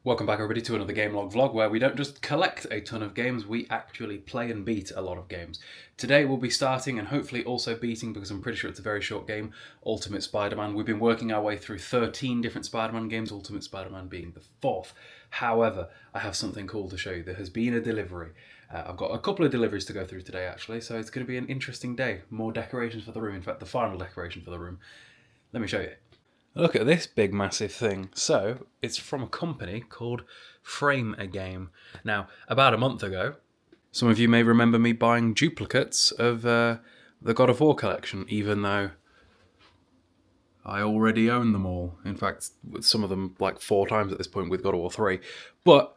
Welcome back everybody to another gamelog vlog where we don't just collect a ton of games, we actually play and beat a lot of games. Today we'll be starting and hopefully also beating, because I'm pretty sure it's a very short game, Ultimate Spider-Man. We've been working our way through 13 different Spider-Man games, Ultimate Spider-Man being the 4th. However, I have something cool to show you. There has been a delivery. I've got a couple of deliveries to go through today actually, so it's going to be an interesting day. More decorations for the room, in fact the final decoration for the room. Let me show you. Look at this big massive thing. So, it's from a company called Frame a Game. Now, about a month ago, some of you may remember me buying duplicates of the God of War collection, even though I already own them all. In fact, some of them like 4 times at this point with God of War 3. But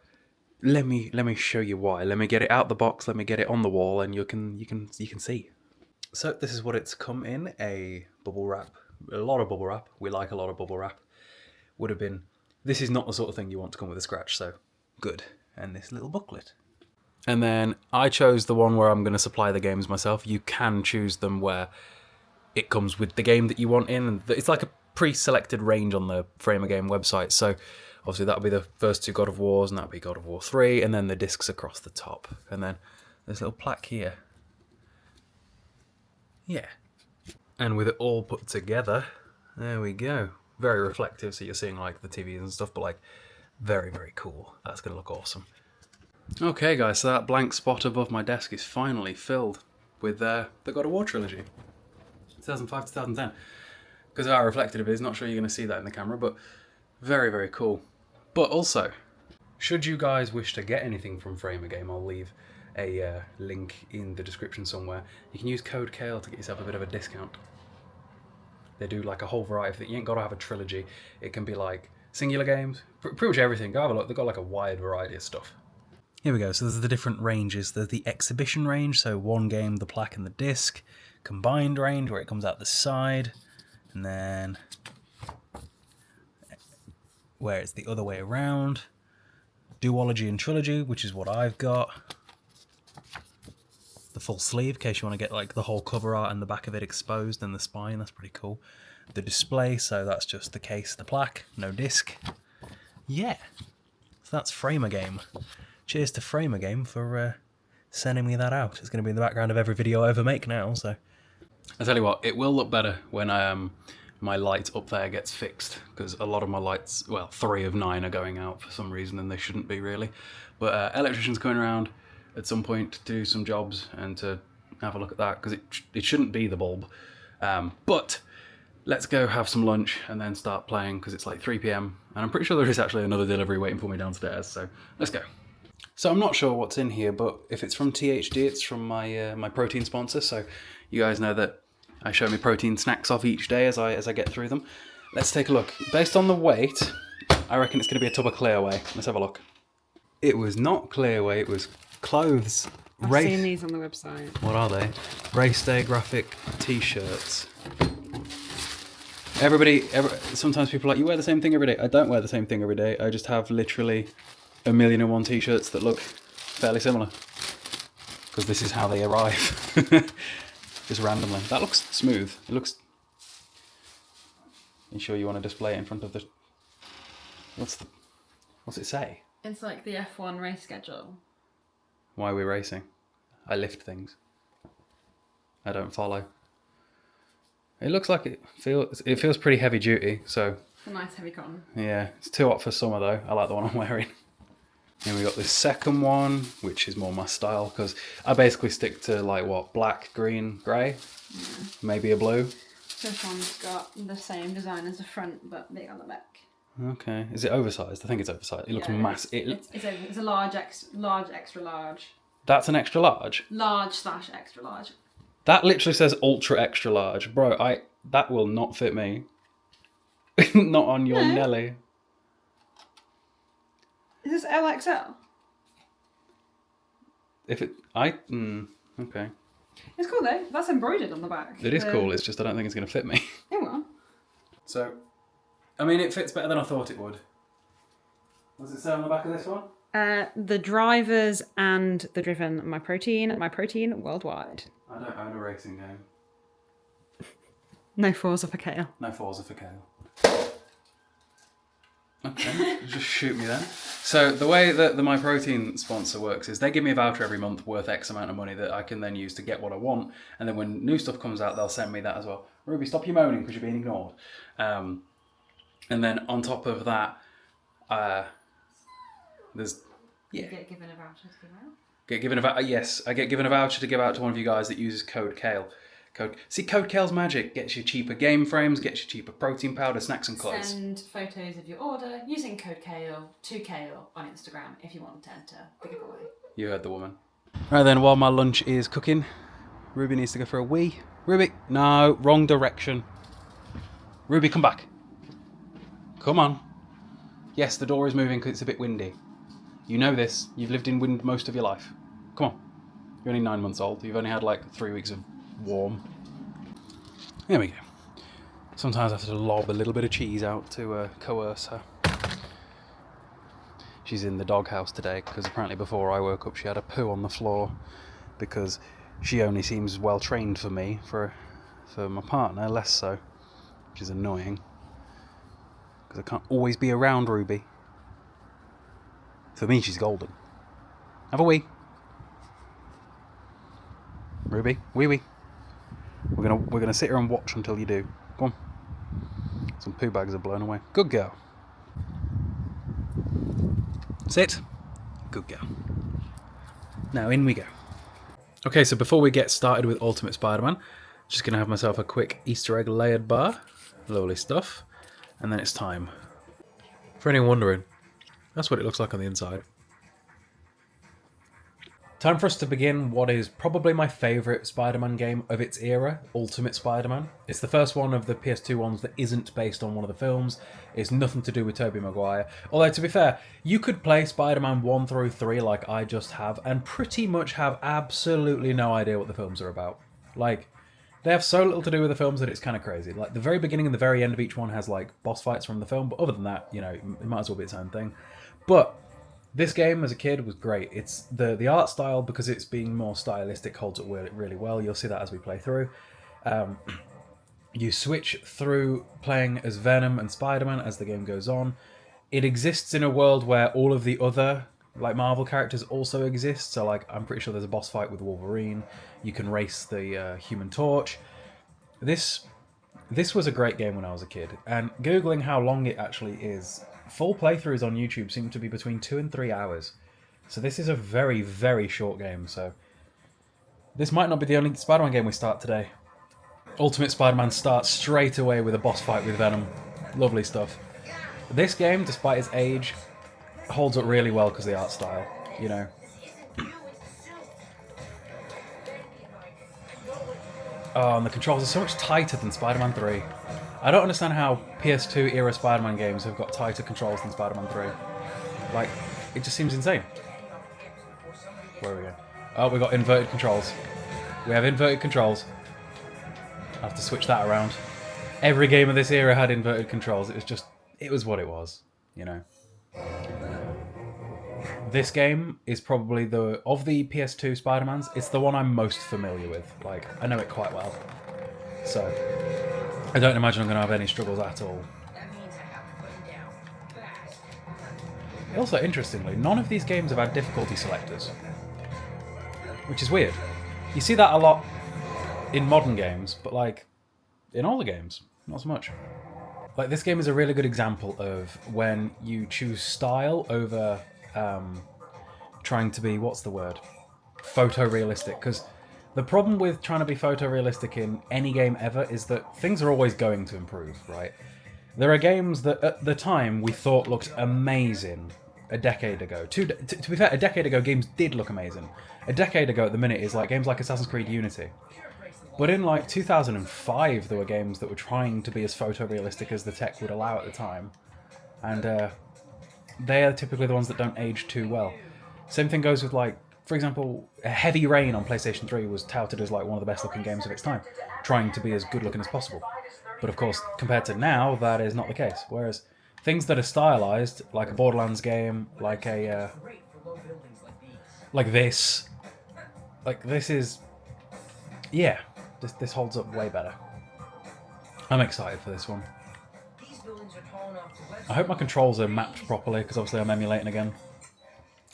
let me show you why. Let me get it out the box, let me get it on the wall, and you can see. So this is what it's come in, a bubble wrap. A lot of bubble wrap. We like a lot of bubble wrap. Would have been... This is not the sort of thing you want to come with a scratch, so good. And this little booklet. And then I chose the one where I'm going to supply the games myself. You can choose them where it comes with the game that you want in. And it's like a pre-selected range on the Frame a Game website. So obviously that'll be the first 2 God of Wars, and that'll be God of War 3, and then the discs across the top. And then there's a little plaque here. Yeah. And with it all put together, there we go. Very reflective, so you're seeing like the TVs and stuff, but like very, very cool. That's gonna look awesome. Okay guys, so that blank spot above my desk is finally filled with the God of War trilogy. 2005 to 2010. Because of how reflective it is, not sure you're gonna see that in the camera, but very, very cool. But also, should you guys wish to get anything from Frame a Game, I'll leave a link in the description somewhere. You can use code KALE to get yourself a bit of a discount. They do like a whole variety of things. You ain't got to have a trilogy. It can be like singular games, pretty much everything. Go have a look. They've got like a wide variety of stuff. Here we go. So there's the different ranges. There's the exhibition range, so one game, the plaque and the disc. Combined range, where it comes out the side. And then where it's the other way around. Duology and trilogy, which is what I've got. The full sleeve, in case you want to get like the whole cover art and the back of it exposed and the spine, that's pretty cool. The display, so that's just the case, the plaque, no disc. Yeah, so that's Frame a Game. Cheers to Frame a Game for sending me that out. It's going to be in the background of every video I ever make now, so. I tell you what, it will look better when my light up there gets fixed, because a lot of my lights, well, 3 of 9 are going out for some reason, and they shouldn't be really. But electrician's coming around at some point to do some jobs and to have a look at that, because it shouldn't be the bulb. But let's go have some lunch and then start playing, because it's like 3 PM and I'm pretty sure there is actually another delivery waiting for me downstairs, so let's go. So I'm not sure what's in here, but if it's from THD, it's from my my protein sponsor, so you guys know that I show me protein snacks off each day as I get through them. Let's take a look. Based on the weight, I reckon it's going to be a tub of Clearway. Let's have a look. It was not Clearway, it was clothes. I've seen these on the website. What are they? Race Day graphic t-shirts. Sometimes people are like, you wear the same thing every day. I don't wear the same thing every day. I just have literally 1,000,001 t-shirts that look fairly similar. Because this is how they arrive. Just randomly. That looks smooth. It looks... Are you sure you want to display it in front of the... What's it say? It's like the F1 race schedule. Why are we racing? I lift things. I don't follow. It looks like it feels pretty heavy duty, so... It's a nice heavy cotton. Yeah, it's too hot for summer though. I like the one I'm wearing. And we got this second one, which is more my style, because I basically stick to like what, black, green, grey, maybe a blue. This one's got the same design as the front, but big on the back. Okay, is it oversized? I think it's oversized. It looks massive. It's a large, extra large. That's an extra large? Large/extra large. That literally says ultra extra large. Bro, that will not fit me. Not on your Nelly. Is this LXL? Okay. It's cool though. That's embroidered on the back. It is cool, it's just I don't think it's going to fit me. It will. So, I mean, it fits better than I thought it would. What does it say on the back of this one? The drivers and the driven, my protein worldwide. I don't own a racing game. No Forza for Kale. No Forza for Kale. Okay, just shoot me then. So the way that the My Protein sponsor works is they give me a voucher every month worth X amount of money that I can then use to get what I want, and then when new stuff comes out, they'll send me that as well. Ruby, stop your moaning because you're being ignored. And then on top of that, there's You get given a voucher to give out. Yes, I get given a voucher to give out to one of you guys that uses code Kale. Code Kale's magic gets you cheaper game frames, gets you cheaper protein powder, snacks and clothes. Send photos of your order using code Kale to Kale on Instagram if you want to enter the giveaway. You heard the woman. Right then, while my lunch is cooking, Ruby needs to go for a wee. Ruby, no, wrong direction. Ruby, come back. Come on. Yes, the door is moving because it's a bit windy. You know this. You've lived in wind most of your life. Come on. You're only 9 months old. You've only had like 3 weeks of warm. There we go. Sometimes I have to lob a little bit of cheese out to coerce her. She's in the doghouse today because apparently before I woke up she had a poo on the floor because she only seems well trained for me, for my partner less so, which is annoying because I can't always be around Ruby. For me she's golden. Have a wee. Ruby, wee. We're gonna sit here and watch until you do. Come on. Some poo bags are blown away. Good girl. Sit. Good girl. Now in we go. Okay, so before we get started with Ultimate Spider-Man, just gonna have myself a quick Easter egg layered bar. Lovely stuff. And then it's time. For anyone wondering, that's what it looks like on the inside. Time for us to begin what is probably my favourite Spider-Man game of its era, Ultimate Spider-Man. It's the first one of the PS2 ones that isn't based on one of the films. It's nothing to do with Tobey Maguire. Although, to be fair, you could play Spider-Man 1 through 3 like I just have, and pretty much have absolutely no idea what the films are about. Like, they have so little to do with the films that it's kind of crazy. Like, the very beginning and the very end of each one has, like, boss fights from the film, but other than that, you know, it might as well be its own thing. But this game, as a kid, was great. It's the art style, because it's being more stylistic, holds up really well. You'll see that as we play through. You switch through playing as Venom and Spider-Man as the game goes on. It exists in a world where all of the other like Marvel characters also exist. So like I'm pretty sure there's a boss fight with Wolverine. You can race the Human Torch. This was a great game when I was a kid. And Googling how long it actually is, full playthroughs on YouTube seem to be between 2 and 3 hours. So this is a very, very short game. So this might not be the only Spider-Man game we start today. Ultimate Spider-Man starts straight away with a boss fight with Venom. Lovely stuff. This game, despite its age, holds up really well because of the art style, you know. Oh, and the controls are so much tighter than Spider-Man 3. I don't understand how PS2 era Spider-Man games have got tighter controls than Spider-Man 3. Like, it just seems insane. Where are we going? Oh, we got inverted controls. We have inverted controls. I have to switch that around. Every game of this era had inverted controls. It was what it was, you know. This game is probably of the PS2 Spider-Mans, it's the one I'm most familiar with. Like, I know it quite well. So, I don't imagine I'm going to have any struggles at all. Also, interestingly, none of these games have had difficulty selectors. Which is weird. You see that a lot in modern games, but like, in all the games, not so much. Like, this game is a really good example of when you choose style over trying to be, what's the word? Photorealistic. Because the problem with trying to be photorealistic in any game ever is that things are always going to improve, right? There are games that at the time we thought looked amazing a decade ago. To be fair, a decade ago games did look amazing. A decade ago at the minute is like games like Assassin's Creed Unity. But in like 2005 there were games that were trying to be as photorealistic as the tech would allow at the time. And they are typically the ones that don't age too well. Same thing goes with, like, for example, Heavy Rain on PlayStation 3 was touted as like one of the best looking games of its time, trying to be as good looking as possible. But of course, compared to now, that is not the case. Whereas things that are stylized, like a Borderlands game, like a like this is, yeah, this holds up way better. I'm excited for this one. I hope my controls are mapped properly, because obviously I'm emulating again.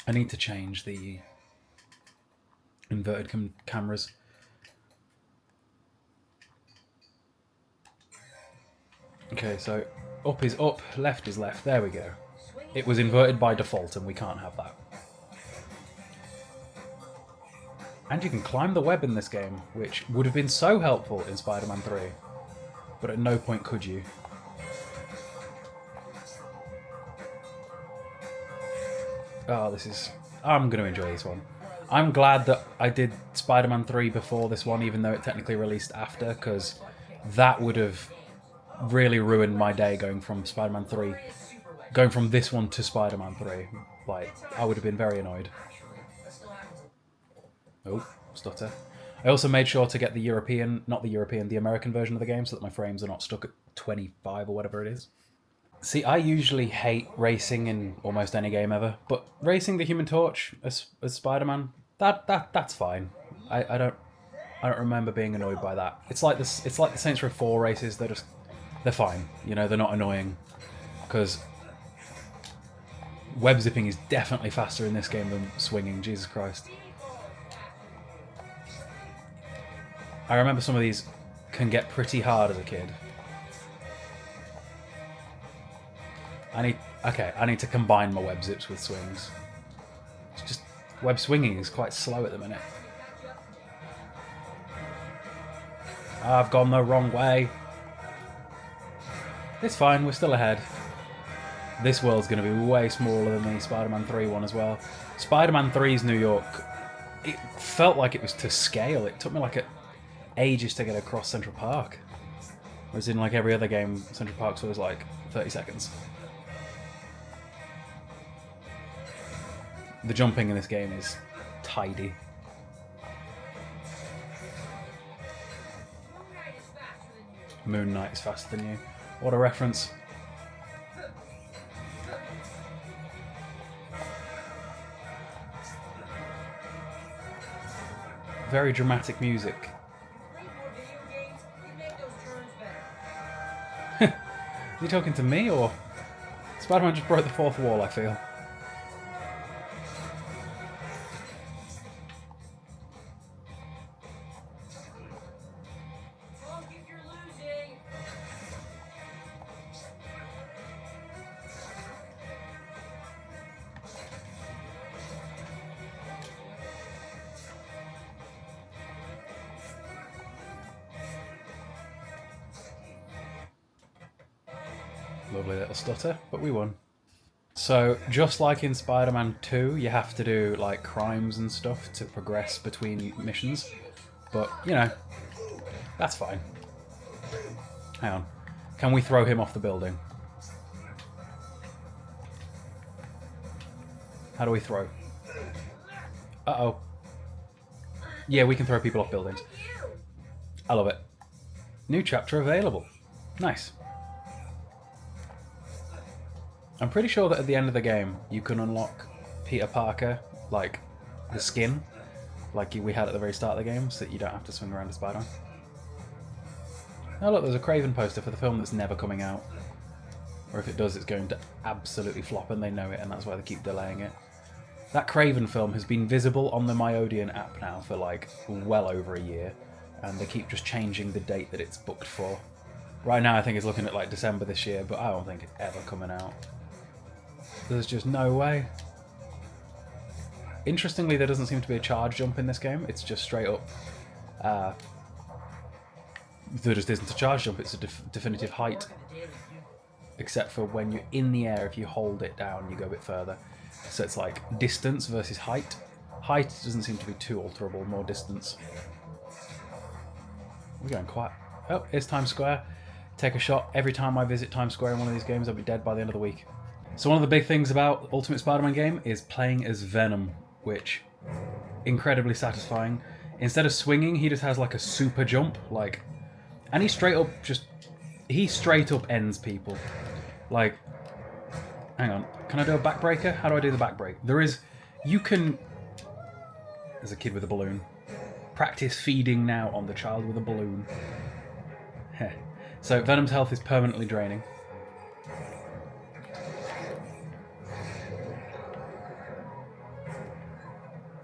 I need to change the inverted cameras. Okay, so up is up, left is left. There we go. It was inverted by default, and we can't have that. And you can climb the web in this game, which would have been so helpful in Spider-Man 3. But at no point could you. Oh, this is... I'm going to enjoy this one. I'm glad that I did Spider-Man 3 before this one, even though it technically released after, because that would have really ruined my day going from Spider-Man 3... Going from this one to Spider-Man 3. Like, I would have been very annoyed. Oh, stutter. I also made sure to get the the American version of the game, so that my frames are not stuck at 25 or whatever it is. See, I usually hate racing in almost any game ever, but racing the Human Torch as Spider-Man, that's fine. I don't remember being annoyed by that. It's like the Saints Row 4 races. They're fine. You know, they're not annoying, because web zipping is definitely faster in this game than swinging. Jesus Christ. I remember some of these can get pretty hard as a kid. I need to combine my web zips with swings. It's just web swinging is quite slow at the minute. I've gone the wrong way. It's fine, we're still ahead. This world's going to be way smaller than the Spider-Man 3 one as well. Spider-Man 3's New York, it felt like it was to scale. It took me like ages to get across Central Park. Whereas in like every other game, Central Park was like 30 seconds. The jumping in this game is tidy. Moon Knight is faster than you. What a reference. Very dramatic music. Are you talking to me, or... Spider-Man just broke the fourth wall, I feel. Lovely little stutter, but we won. So, just like in Spider-Man 2, you have to do, like, crimes and stuff to progress between missions. But, you know, that's fine. Hang on. Can we throw him off the building? How do we throw? Uh-oh. Yeah, we can throw people off buildings. I love it. New chapter available. Nice. I'm pretty sure that at the end of the game, you can unlock Peter Parker, like, the skin, like we had at the very start of the game, so that you don't have to swing around a Spider-Man. Oh look, there's a Craven poster for the film that's never coming out. Or if it does, it's going to absolutely flop, and they know it, and that's why they keep delaying it. That Craven film has been visible on the myOdeon app now for, like, well over a year, and they keep just changing the date that it's booked for. Right now I think it's looking at, like, December this year, but I don't think it's ever coming out. There's just no way. Interestingly, there doesn't seem to be a charge jump in this game. It's just straight up. There just isn't a charge jump. It's a definitive height. Except for when you're in the air, if you hold it down, you go a bit further. So it's like distance versus height. Height doesn't seem to be too alterable, more distance. We're going quiet. Oh, here's Times Square. Take a shot. Every time I visit Times Square in one of these games, I'll be dead by the end of the week. So one of the big things about Ultimate Spider-Man game is playing as Venom, which incredibly satisfying. Instead of swinging, he just has like a super jump, like, and he straight up ends people. Like, hang on, can I do a backbreaker? How do I do the backbreak? There's a kid with a balloon. Practice feeding now on the child with a balloon. Heh. So Venom's health is permanently draining.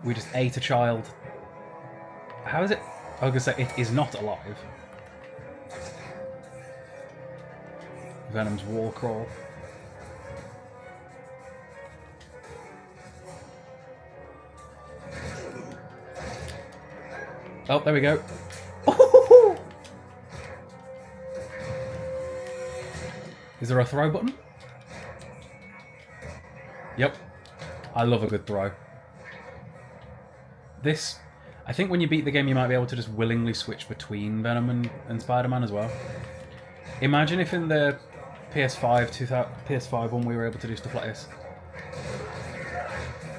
We just ate a child. How is it? I was going to say, it is not alive. Venom's wall crawl. Oh, there we go. Is there a throw button? Yep. I love a good throw. This, I think when you beat the game, you might be able to just willingly switch between Venom and Spider-Man as well. Imagine if in the PS5 one we were able to do stuff like this.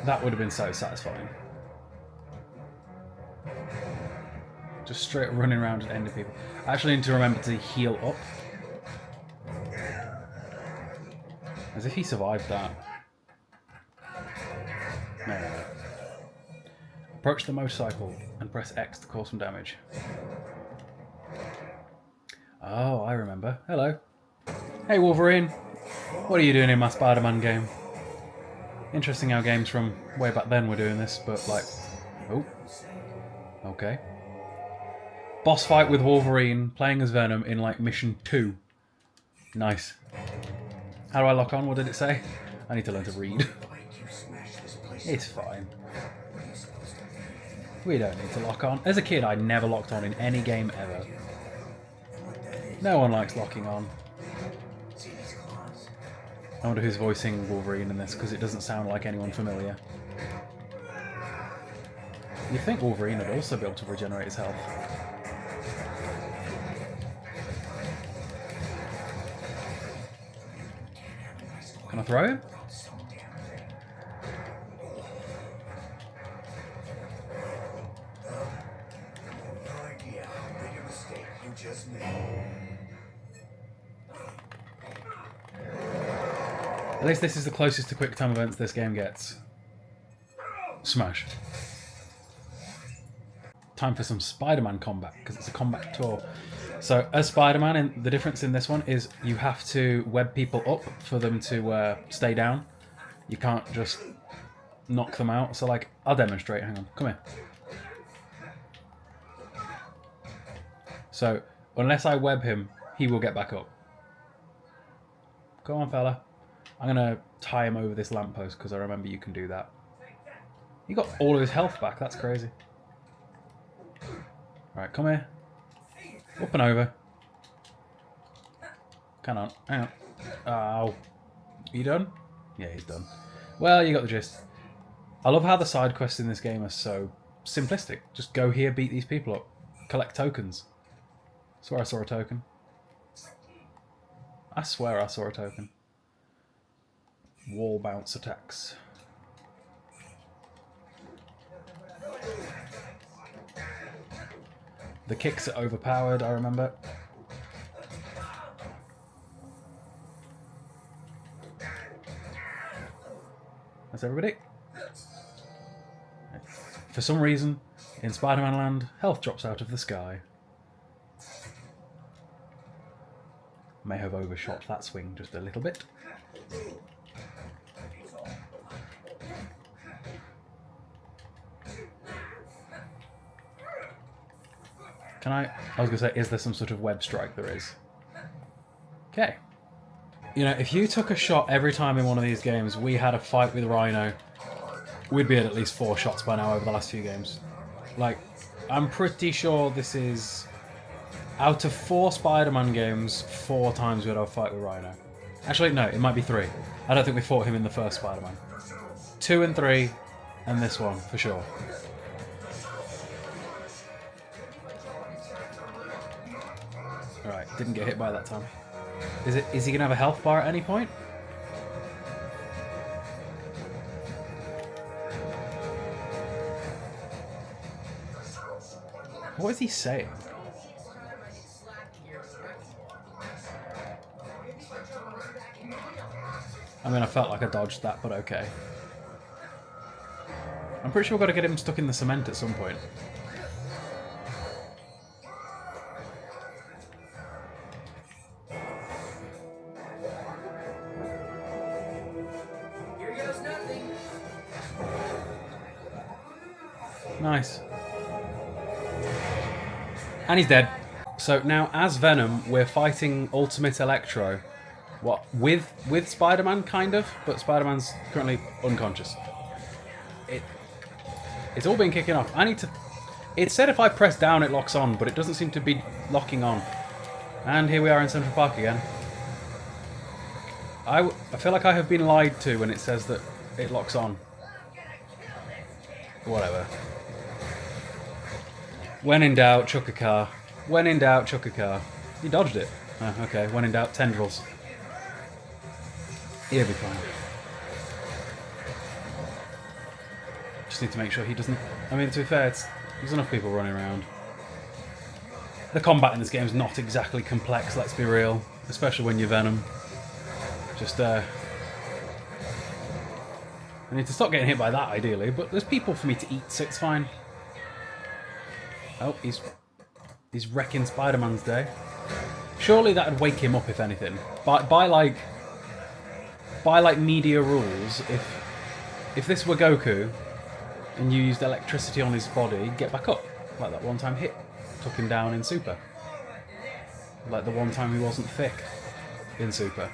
That would have been so satisfying. Just straight running around and ending people. I actually need to remember to heal up. As if he survived that. No. Approach the motorcycle and press X to cause some damage. Oh, I remember. Hello. Hey Wolverine. What are you doing in my Spider-Man game? Interesting how games from way back then were doing this, but like... Oh. Okay. Boss fight with Wolverine, playing as Venom in like mission 2. Nice. How do I lock on? What did it say? I need to learn to read. It's fine. We don't need to lock on. As a kid, I never locked on in any game ever. No one likes locking on. I wonder who's voicing Wolverine in this, because it doesn't sound like anyone familiar. You'd think Wolverine would also be able to regenerate his health. Can I throw him? At least this is the closest to quick time events this game gets. Smash. Time for some Spider-Man combat, because it's a combat tour. So, as Spider-Man, the difference in this one is you have to web people up for them to stay down. You can't just knock them out. So, like, I'll demonstrate. Hang on, come here. So, unless I web him, he will get back up. Come on, fella. I'm going to tie him over this lamppost because I remember you can do that. He got all of his health back. That's crazy. Right, come here. Up and over. Come on. Hang on. Oh. Are you done? Yeah, he's done. Well, you got the gist. I love how the side quests in this game are so simplistic. Just go here, beat these people up. Collect tokens. Swear I saw a token. I swear I saw a token. Wall bounce attacks. The kicks are overpowered, I remember. That's everybody. For some reason, in Spider-Man land, health drops out of the sky. May have overshot that swing just a little bit. Can I was going to say, is there some sort of web strike? There is. Okay. You know, if you took a shot every time in one of these games, we had a fight with Rhino, we'd be at least 4 shots by now over the last few games. Like, I'm pretty sure this is... Out of 4 Spider-Man games, 4 times we had a fight with Rhino. Actually, no, it might be 3. I don't think we fought him in the first Spider-Man. 2 and 3, and this one, for sure. Alright, didn't get hit by that time. Is he going to have a health bar at any point? What is he saying? I mean, I felt like I dodged that, but okay. I'm pretty sure we've got to get him stuck in the cement at some point. Here goes nothing. Nice. And he's dead. So now, as Venom, we're fighting Ultimate Electro. What? With Spider-Man, kind of, but Spider-Man's currently unconscious. It's all been kicking off. I need to... It said if I press down it locks on, but it doesn't seem to be locking on. And here we are in Central Park again. I feel like I have been lied to when it says that it locks on. Whatever. When in doubt, chuck a car. When in doubt, chuck a car. He dodged it. Oh, okay. When in doubt, tendrils. He'll be fine. Just need to make sure he doesn't... I mean, to be fair, there's enough people running around. The combat in this game is not exactly complex, let's be real. Especially when you're Venom. Just, I need to stop getting hit by that, ideally, but there's people for me to eat, so it's fine. Oh, he's wrecking Spider-Man's day. Surely that would wake him up, if anything. By like media rules, if this were Goku and you used electricity on his body, he'd get back up. Like that one time hit took him down in Super. Like the one time he wasn't thick in Super.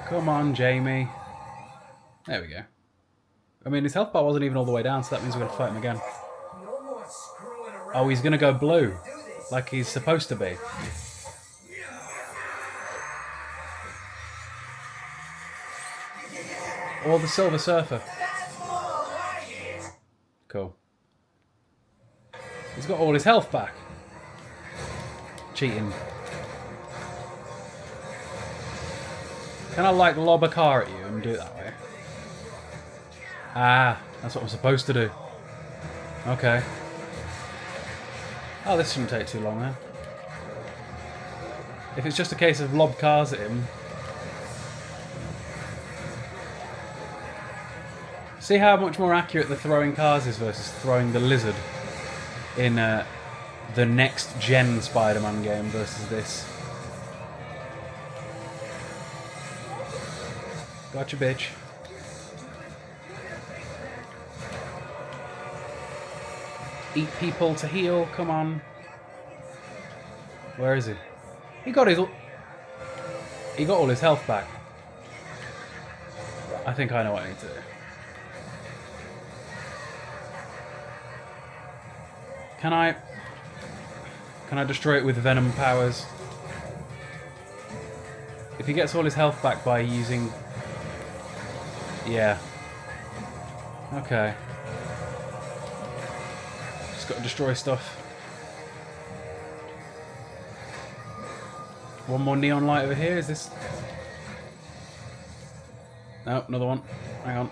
Come on, Jamie. There we go. I mean, his health bar wasn't even all the way down, so that means we're going to fight him again. Oh, he's going to go blue. Like he's supposed to be. Or the Silver Surfer. Cool. He's got all his health back. Cheating. Can I, like, lob a car at you and do it that way? Ah, that's what I'm supposed to do. Okay. Oh, this shouldn't take too long, then. If it's just a case of lob cars at him... See how much more accurate the throwing cars is versus throwing the lizard in the next-gen Spider-Man game versus this. Gotcha, bitch. Eat people to heal, come on. Where is he? He got all his health back. I think I know what I need to do. Can I destroy it with Venom powers? If he gets all his health back by using... Yeah. Okay. Just got to destroy stuff. One more neon light over here. Is this... No, another one. Hang on.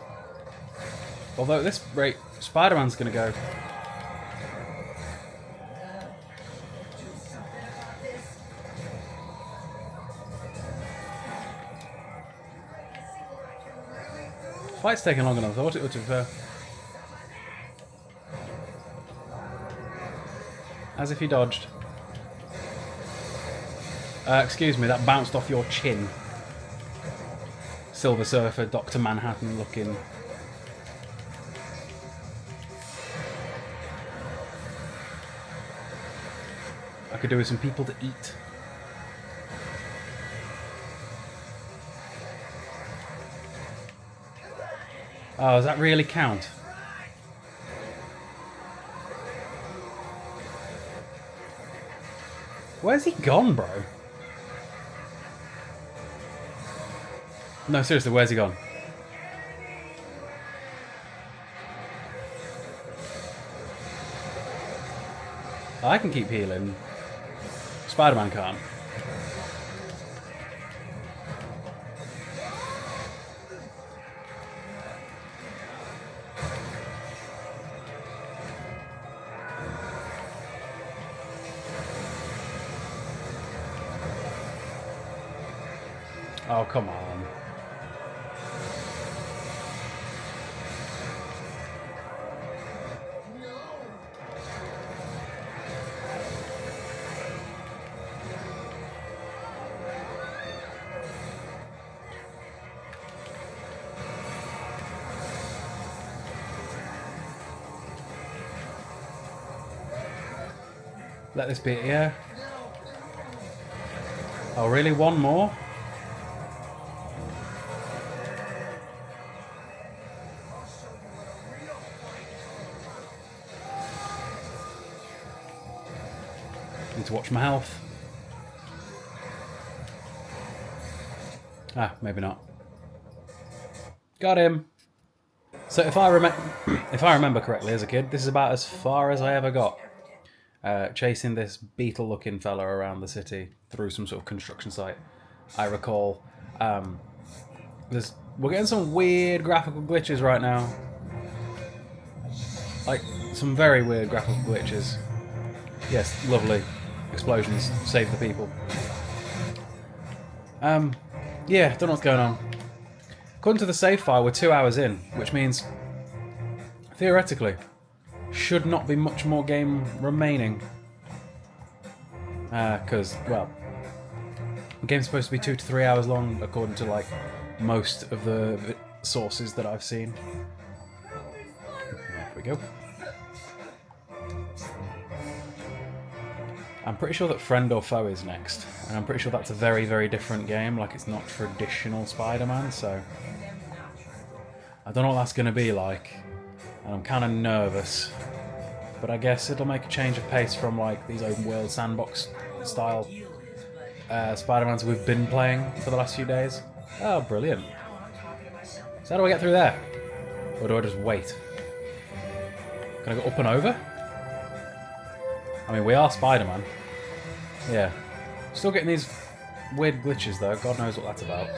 Although at this rate, Spider-Man's going to go. Fight's taking longer than I thought it would, to be fair. As if he dodged. Excuse me, that bounced off your chin. Silver Surfer, Dr. Manhattan looking. I could do with some people to eat. Oh, does that really count? Where's he gone, bro? No, seriously, where's he gone? I can keep healing. Spider-Man can't. Oh, come on. Let this be it, yeah. Oh, really? One more? Need to watch my health. Ah, maybe not. Got him. So if I remember correctly as a kid, this is about as far as I ever got. Chasing this beetle-looking fella around the city through some sort of construction site. I recall. We're getting some weird graphical glitches right now. Like, some very weird graphical glitches. Yes, lovely. Explosions. Save the people. Yeah, don't know what's going on. According to the save file, we're 2 hours in, which means, theoretically, should not be much more game remaining. Because, well, the game's supposed to be 2 to 3 hours long, according to, like, most of the sources that I've seen. There we go. I'm pretty sure that Friend or Foe is next, and I'm pretty sure that's a very, very different game, like it's not traditional Spider-Man, so I don't know what that's going to be like, and I'm kind of nervous, but I guess it'll make a change of pace from like these open world sandbox style Spider-Mans we've been playing for the last few days. Oh, brilliant. So how do I get through there? Or do I just wait? Can I go up and over? I mean, we are Spider-Man. Yeah. Still getting these weird glitches, though. God knows what that's about.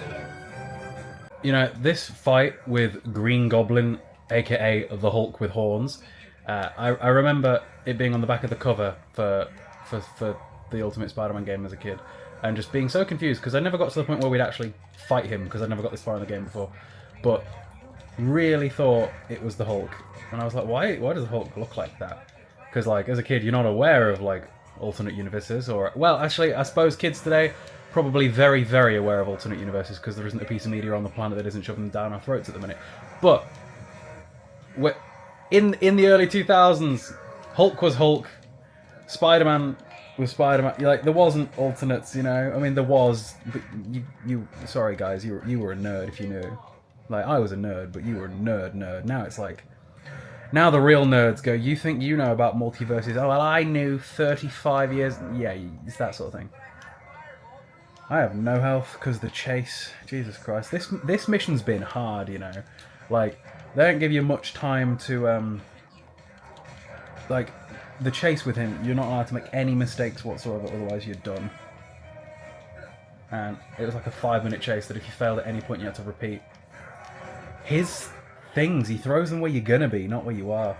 You know, this fight with Green Goblin, a.k.a. the Hulk with horns, I remember it being on the back of the cover for the Ultimate Spider-Man game as a kid, and just being so confused, because I never got to the point where we'd actually fight him, because I never got this far in the game before, but really thought it was the Hulk. And I was like, why does the Hulk look like that? Because, like, as a kid, you're not aware of, like, alternate universes, or... Well, actually, I suppose kids today probably very, very aware of alternate universes, because there isn't a piece of media on the planet that isn't shoving them down our throats at the minute. But, in the early 2000s, Hulk was Hulk, Spider-Man was Spider-Man. Like, there wasn't alternates, you know? I mean, there was, but you sorry, guys, you were a nerd if you knew. Like, I was a nerd, but you were a nerd. Now it's like... Now the real nerds go, you think you know about multiverses? Oh, well, I knew 35 years... Yeah, it's that sort of thing. I have no health because the chase... Jesus Christ. This mission's been hard, you know. Like, they don't give you much time to... Like, the chase with him, you're not allowed to make any mistakes whatsoever, otherwise you're done. And it was like a 5-minute chase that if you failed at any point, you had to repeat. His... things. He throws them where you're gonna be, not where you are.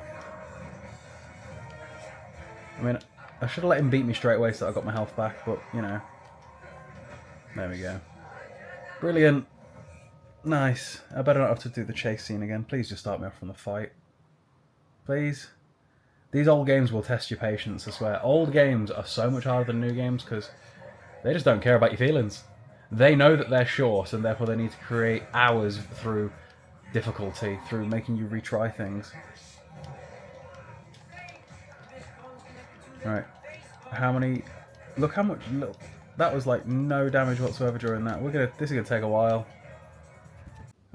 I mean, I should have let him beat me straight away so I got my health back, but, you know. There we go. Brilliant. Nice. I better not have to do the chase scene again. Please just start me off from the fight. Please. These old games will test your patience, I swear. Old games are so much harder than new games because they just don't care about your feelings. They know that they're short and therefore they need to create hours through difficulty, through making you retry things. Right. How many... Look how much... Look, that was like no damage whatsoever during that. This is going to take a while.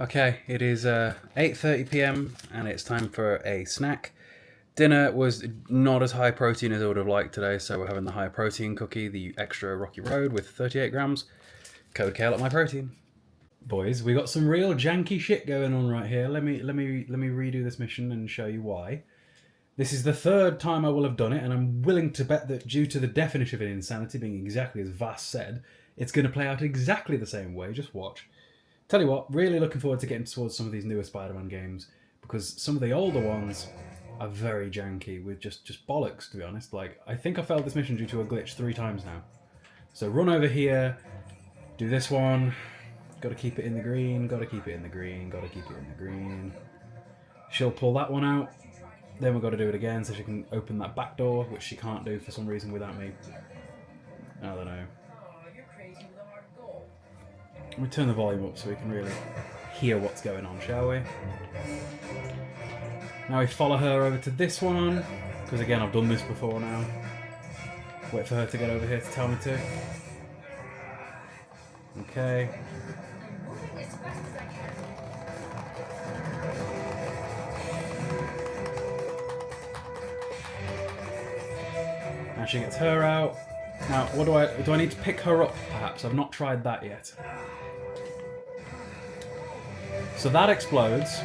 Okay, it is 8:30 PM and it's time for a snack. Dinner was not as high protein as I would have liked today, so we're having the high protein cookie, the extra Rocky Road with 38 grams. Code Kale at my protein. Boys, we got some real janky shit going on right here. Let me redo this mission and show you why. This is the third time I will have done it, and I'm willing to bet that due to the definition of insanity being exactly as Vass said, it's going to play out exactly the same way. Just watch. Tell you what, really looking forward to getting towards some of these newer Spider-Man games, because some of the older ones are very janky with just bollocks, to be honest. Like, I think I failed this mission due to a glitch 3 times now. So run over here, do this one. Got to keep it in the green, got to keep it in the green, got to keep it in the green. She'll pull that one out. Then we've got to do it again so she can open that back door, which she can't do for some reason without me. I don't know. Let me turn the volume up so we can really hear what's going on, shall we? Now we follow her over to this one, because again I've done this before now. Wait for her to get over here to tell me to. Okay. Now she gets her out. Now, what do I need to pick her up, perhaps? I've not tried that yet. So that explodes.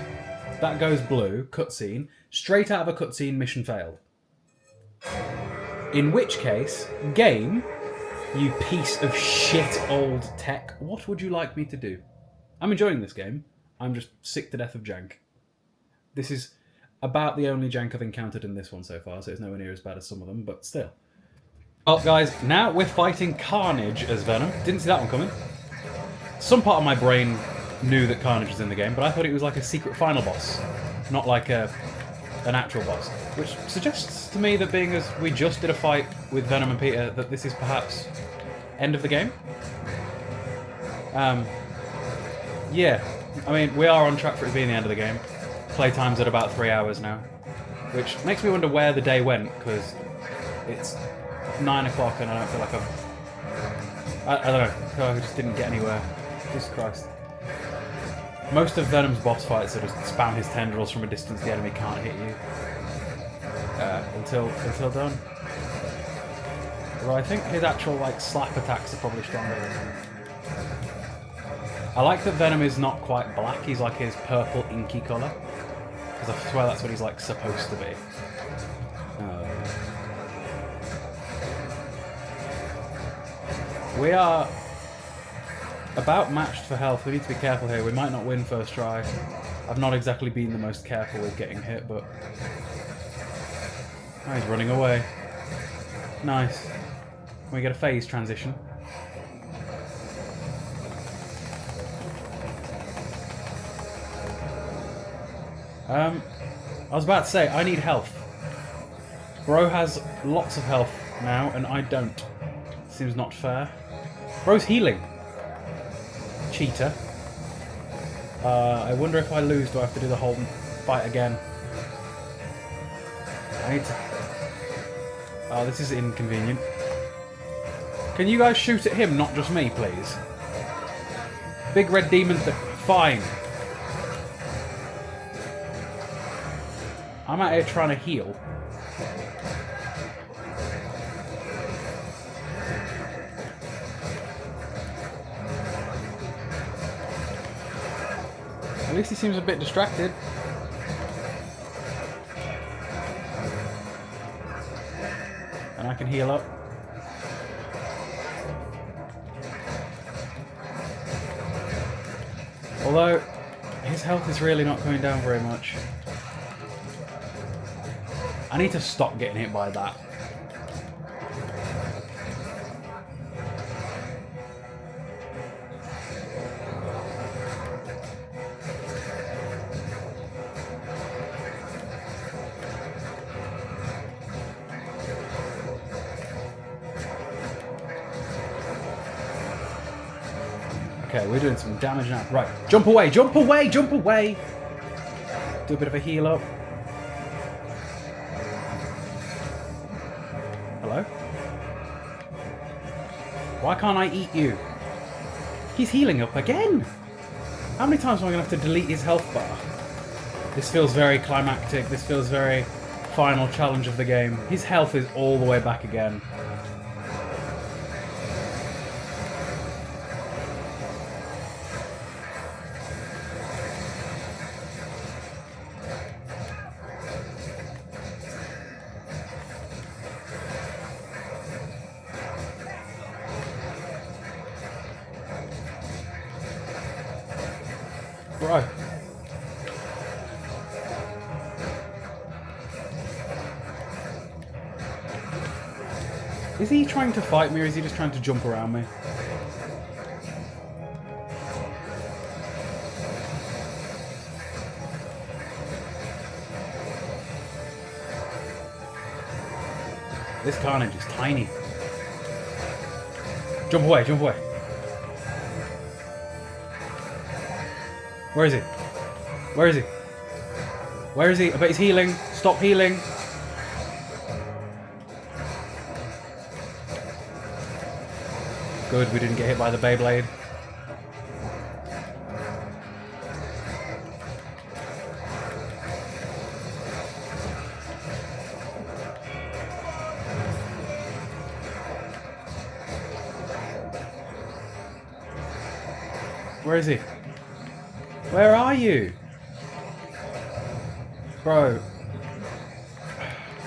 That goes blue. Cutscene. Straight out of a cutscene, mission failed. In which case, game, you piece of shit old tech, what would you like me to do? I'm enjoying this game. I'm just sick to death of jank. This is about the only jank I've encountered in this one so far, so it's nowhere near as bad as some of them, but still. Well, guys, now we're fighting Carnage as Venom. Didn't see that one coming. Some part of my brain knew that Carnage was in the game, but I thought it was like a secret final boss, not like an actual boss. Which suggests to me that being as we just did a fight with Venom and Peter, that this is perhaps end of the game. Yeah, I mean, we are on track for it being the end of the game. Playtime's at about 3 hours now, which makes me wonder where the day went, because it's 9 o'clock and I don't feel like I don't know, I feel like I just didn't get anywhere. Jesus Christ. Most of Venom's boss fights are just spam his tendrils from a distance the enemy can't hit you. Until done. Well, I think his actual like slap attacks are probably stronger. I like that Venom is not quite black, he's like his purple inky colour. Because I swear that's what he's like supposed to be. We are about matched for health. We need to be careful here. We might not win first try. I've not exactly been the most careful with getting hit, but... Oh, he's running away. Nice. Can we get a phase transition? I was about to say, I need health. Bro has lots of health now, and I don't. Seems not fair. Bro's healing. Cheater. I wonder if I lose, do I have to do the whole fight again? I need to... Oh, this is inconvenient. Can you guys shoot at him, not just me, please? Big red demon... Fine. I'm out here trying to heal. At least he seems a bit distracted. And I can heal up. Although, his health is really not coming down very much. I need to stop getting hit by that. Okay, we're doing some damage now. Right, jump away, jump away, jump away! Do a bit of a heal up. Hello? Why can't I eat you? He's healing up again! How many times am I going to have to delete his health bar? This feels very climactic, this feels very final challenge of the game. His health is all the way back again. Bro. Is he trying to fight me or is he just trying to jump around me? This Carnage is tiny. Jump away, jump away. Where is he? Where is he? Where is he? I bet he's healing. Stop healing. Good, we didn't get hit by the Beyblade. Where is he? Where are you? Bro.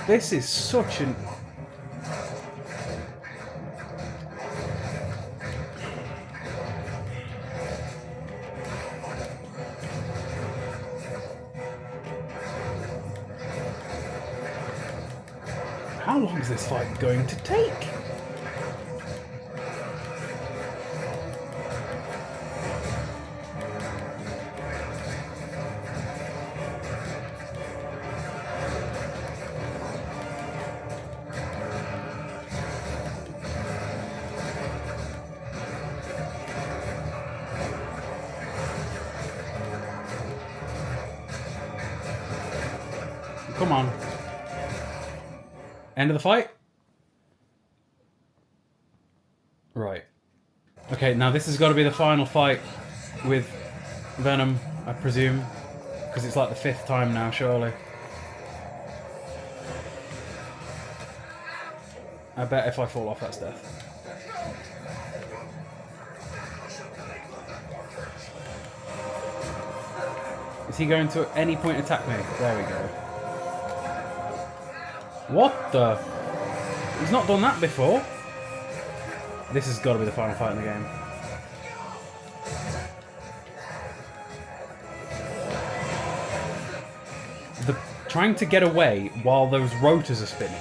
This is such an... How long is this fight going to take? Come on. End of the fight? Right. Okay, now this has got to be the final fight with Venom, I presume. Because it's like the 5th time now, surely. I bet if I fall off, that's death. Is he going to at any point attack me? There we go. What the? He's not done that before. This has got to be the final fight in the game. Trying to get away while those rotors are spinning.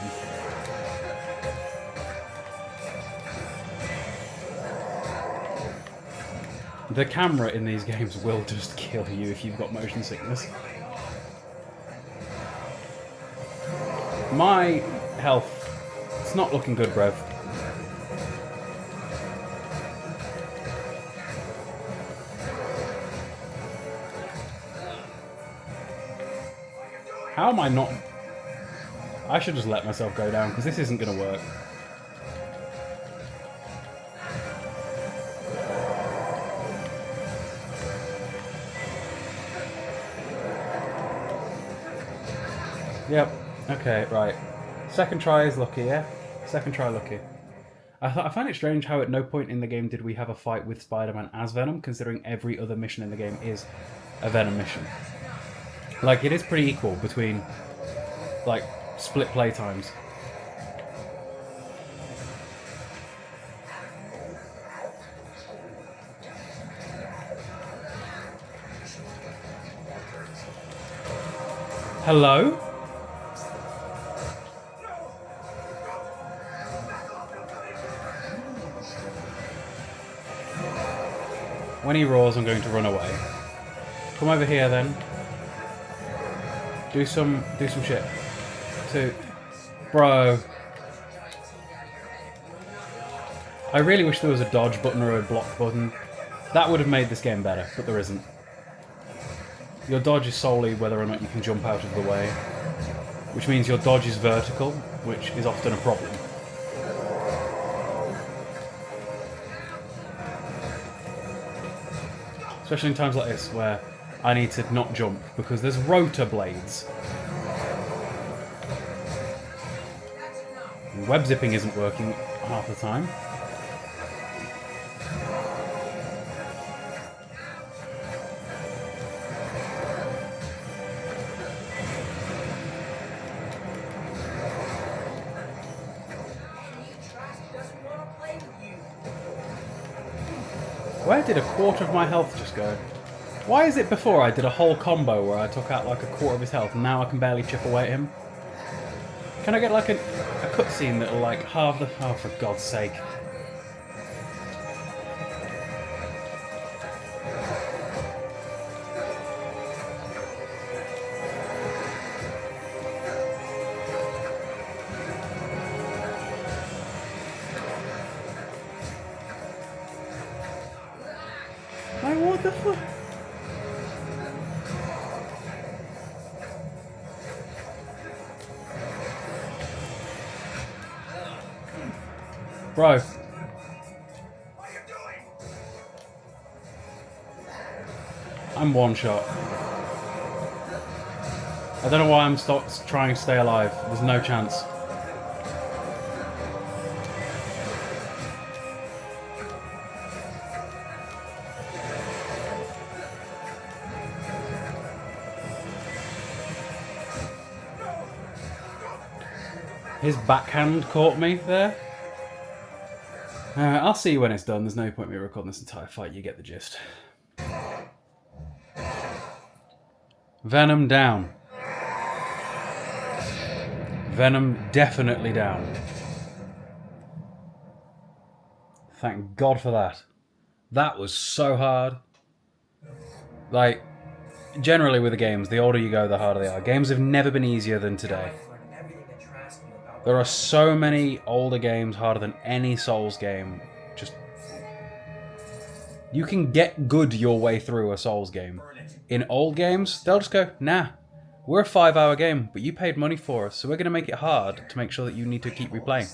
The camera in these games will just kill you if you've got motion sickness. My health, it's not looking good, bruv. How am I not... I should just let myself go down, because this isn't going to work. Yep. Okay, right. Second try is lucky, yeah? Second try lucky. I find it strange how at no point in the game did we have a fight with Spider-Man as Venom, considering every other mission in the game is a Venom mission. Like, it is pretty equal between, like, split play times. Hello? When he roars, I'm going to run away. Come over here, then. Do some shit. Bro. I really wish there was a dodge button or a block button. That would have made this game better, but there isn't. Your dodge is solely whether or not you can jump out of the way, which means your dodge is vertical, which is often a problem. Especially in times like this, where I need to not jump, because there's rotor blades. And web zipping isn't working half the time. Where did a quarter of my health just go? Why is it before I did a whole combo where I took out like a quarter of his health and now I can barely chip away at him? Can I get like a cutscene that'll like halve the... Oh, for God's sake. Like, what the fuck? Bro. I'm one shot. I don't know why I'm trying to stay alive. There's no chance. His backhand caught me there. I'll see you when it's done. There's no point in me recording this entire fight. You get the gist. Venom down. Venom definitely down. Thank God for that. That was so hard. Like, generally with the games, the older you go, the harder they are. Games have never been easier than today. There are so many older games harder than any Souls game. Just... You can get good your way through a Souls game. In old games, they'll just go, nah, we're a 5-hour game, but you paid money for us, so we're going to make it hard to make sure that you need to keep replaying.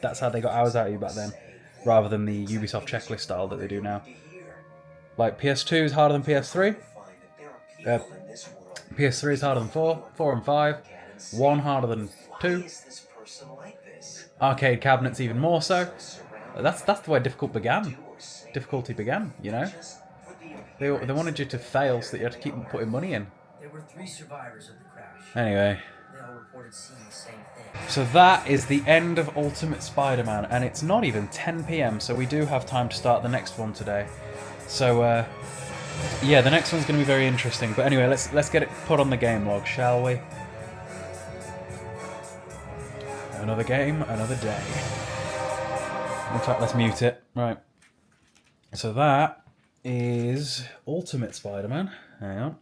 That's how they got hours out of you back then, rather than the Ubisoft checklist style that they do now. Like, PS2 is harder than PS3. PS3 is harder than 4, 4 and 5, 1 harder than 2. Arcade cabinets even more so. That's the way difficulty began, you know? They wanted you to fail so that you had to keep putting money in. There were 3 survivors of the crash. Anyway. They all reported seeing the same thing. So that is the end of Ultimate Spider-Man, and it's not even 10 PM, so we do have time to start the next one today. So, yeah, the next one's going to be very interesting. But anyway, let's get it put on the game log, shall we? Another game, another day. In fact, let's mute it. Right. So that is Ultimate Spider-Man. Hang on.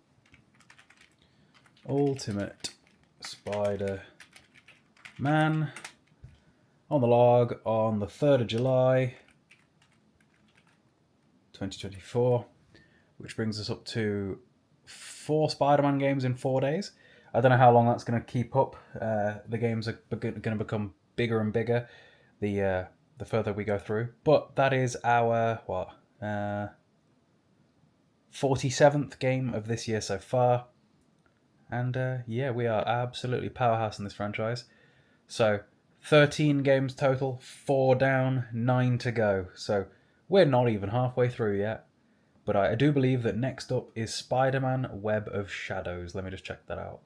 Ultimate Spider-Man on the log on the 3rd of July 2024, which brings us up to 4 Spider-Man games in 4 days. I don't know how long that's going to keep up. The games are going to become bigger and bigger the further we go through. But that is our 47th game of this year so far. And yeah, we are absolutely powerhouse in this franchise. So 13 games total, 4 down, 9 to go. So we're not even halfway through yet. But I do believe that next up is Spider-Man Web of Shadows. Let me just check that out.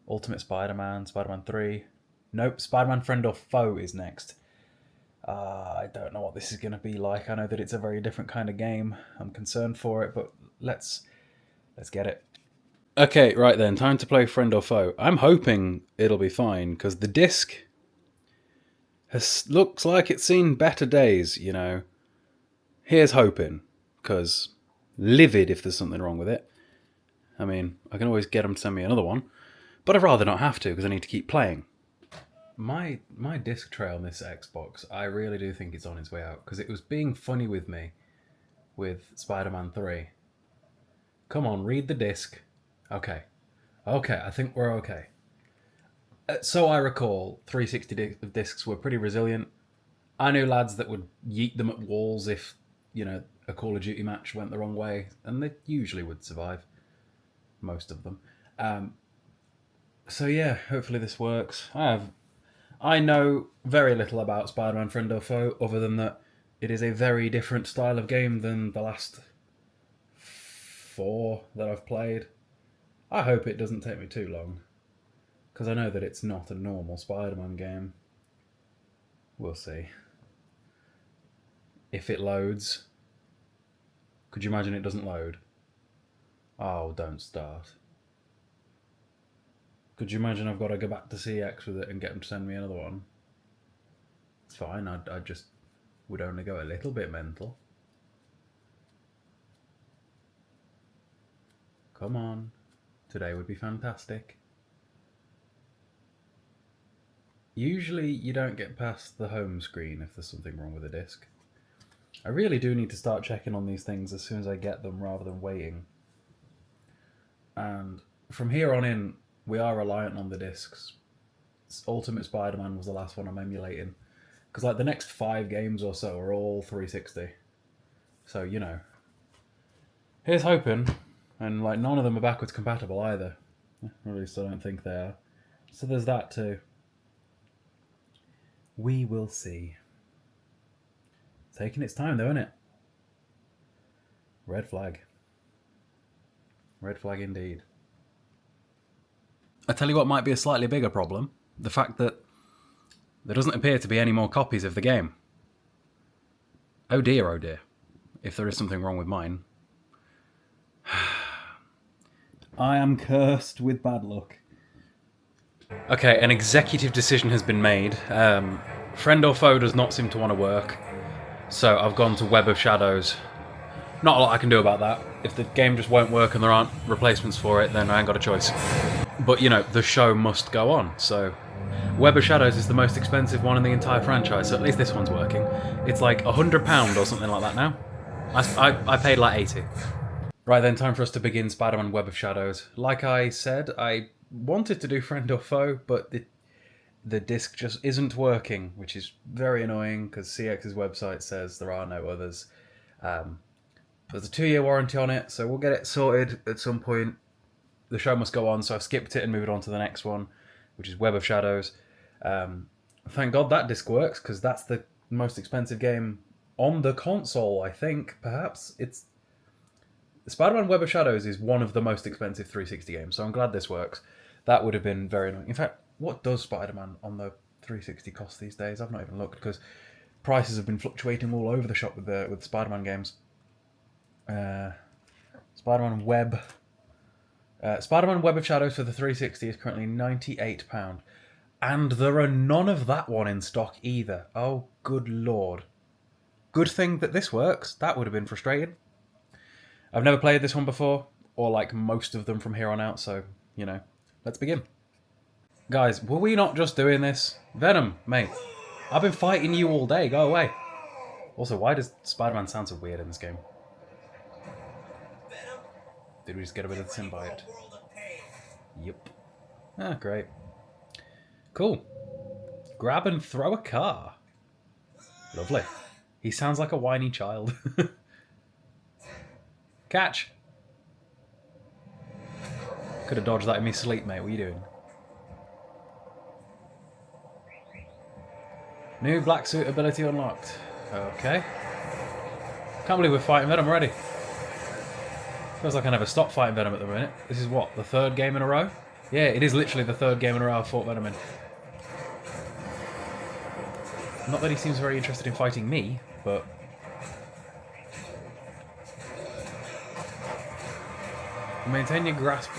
Ultimate Spider-Man, Spider-Man 3. Nope, Spider-Man Friend or Foe is next. I don't know what this is going to be like. I know that it's a very different kind of game. I'm concerned for it, but let's get it. Okay, right then, time to play Friend or Foe. I'm hoping it'll be fine, because the disc looks like it's seen better days, you know. Here's hoping, because livid if there's something wrong with it. I mean, I can always get them to send me another one, but I'd rather not have to, because I need to keep playing. My disc tray on this Xbox, I really do think it's on its way out, because it was being funny with me with Spider-Man 3. Come on, read the disc. Okay, I think we're okay. So I recall, 360 discs were pretty resilient. I knew lads that would yeet them at walls if, you know, a Call of Duty match went the wrong way, and they usually would survive. Most of them. So yeah, hopefully this works. I know very little about Spider-Man Friend or Foe, other than that it is a very different style of game than the last 4 that I've played. I hope it doesn't take me too long, because I know that it's not a normal Spider-Man game. We'll see. If it loads. Could you imagine it doesn't load? Oh, don't start. Could you imagine I've got to go back to CEX with it and get them to send me another one? It's fine, I just would only go a little bit mental. Come on. Today would be fantastic. Usually you don't get past the home screen if there's something wrong with the disc. I really do need to start checking on these things as soon as I get them, rather than waiting. And from here on in, we are reliant on the discs. Ultimate Spider-Man was the last one I'm emulating, because like the next 5 games or so are all 360. So, you know. Here's hoping. And like none of them are backwards compatible either. Or at least I don't think they are. So there's that too. We will see. Taking its time though, isn't it? Red flag. Red flag indeed. I tell you what might be a slightly bigger problem. The fact that there doesn't appear to be any more copies of the game. Oh dear, if there is something wrong with mine. I am cursed with bad luck. Okay, an executive decision has been made. Friend or foe does not seem to want to work. So I've gone to Web of Shadows. Not a lot I can do about that. If the game just won't work and there aren't replacements for it, then I ain't got a choice. But, you know, the show must go on, so... Web of Shadows is the most expensive one in the entire franchise, so at least this one's working. It's like £100 or something like that now. I paid like 80. Right then, time for us to begin Spider-Man Web of Shadows. Like I said, I wanted to do Friend or Foe, but the disc just isn't working, which is very annoying because CEX's website says there are no others. There's a 2-year warranty on it, so we'll get it sorted at some point. The show must go on, so I've skipped it and moved on to the next one, which is Web of Shadows. Thank God that disc works, because that's the most expensive game on the console, I think, perhaps. It's Spider-Man Web of Shadows is one of the most expensive 360 games, so I'm glad this works. That would have been very annoying. In fact, what does Spider-Man on the 360 cost these days? I've not even looked, because prices have been fluctuating all over the shop with Spider-Man games. Spider-Man Web of Shadows for the 360 is currently £98. And there are none of that one in stock either. Oh, good lord. Good thing that this works. That would have been frustrating. I've never played this one before, or like most of them from here on out, so, you know, let's begin. Guys, were we not just doing this? Venom, mate. I've been fighting you all day. Go away. Also, why does Spider-Man sound so weird in this game? Did we just get a bit of the symbiote? Yep. Ah, great. Cool. Grab and throw a car. Lovely. He sounds like a whiny child. Catch! Could have dodged that in my sleep, mate. What are you doing? New black suit ability unlocked. Okay. Can't believe we're fighting Venom already. Feels like I never stop fighting Venom at the minute. This is what, the third game in a row? Yeah, it is literally the third game in a row I've fought Venom in. Not that he seems very interested in fighting me, but... Maintain your grasp.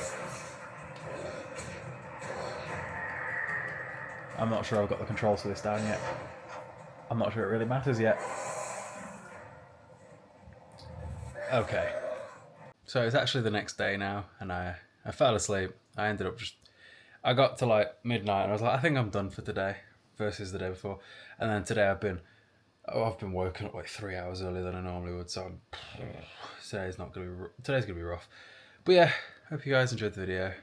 I'm not sure I've got the controls for this down yet. I'm not sure it really matters yet. Okay. So it's actually the next day now, and I fell asleep. I ended up I got to like midnight, and I was like, I think I'm done for today, versus the day before. And then today I've been woken up like 3 hours earlier than I normally would, so today's gonna be rough. But yeah, hope you guys enjoyed the video.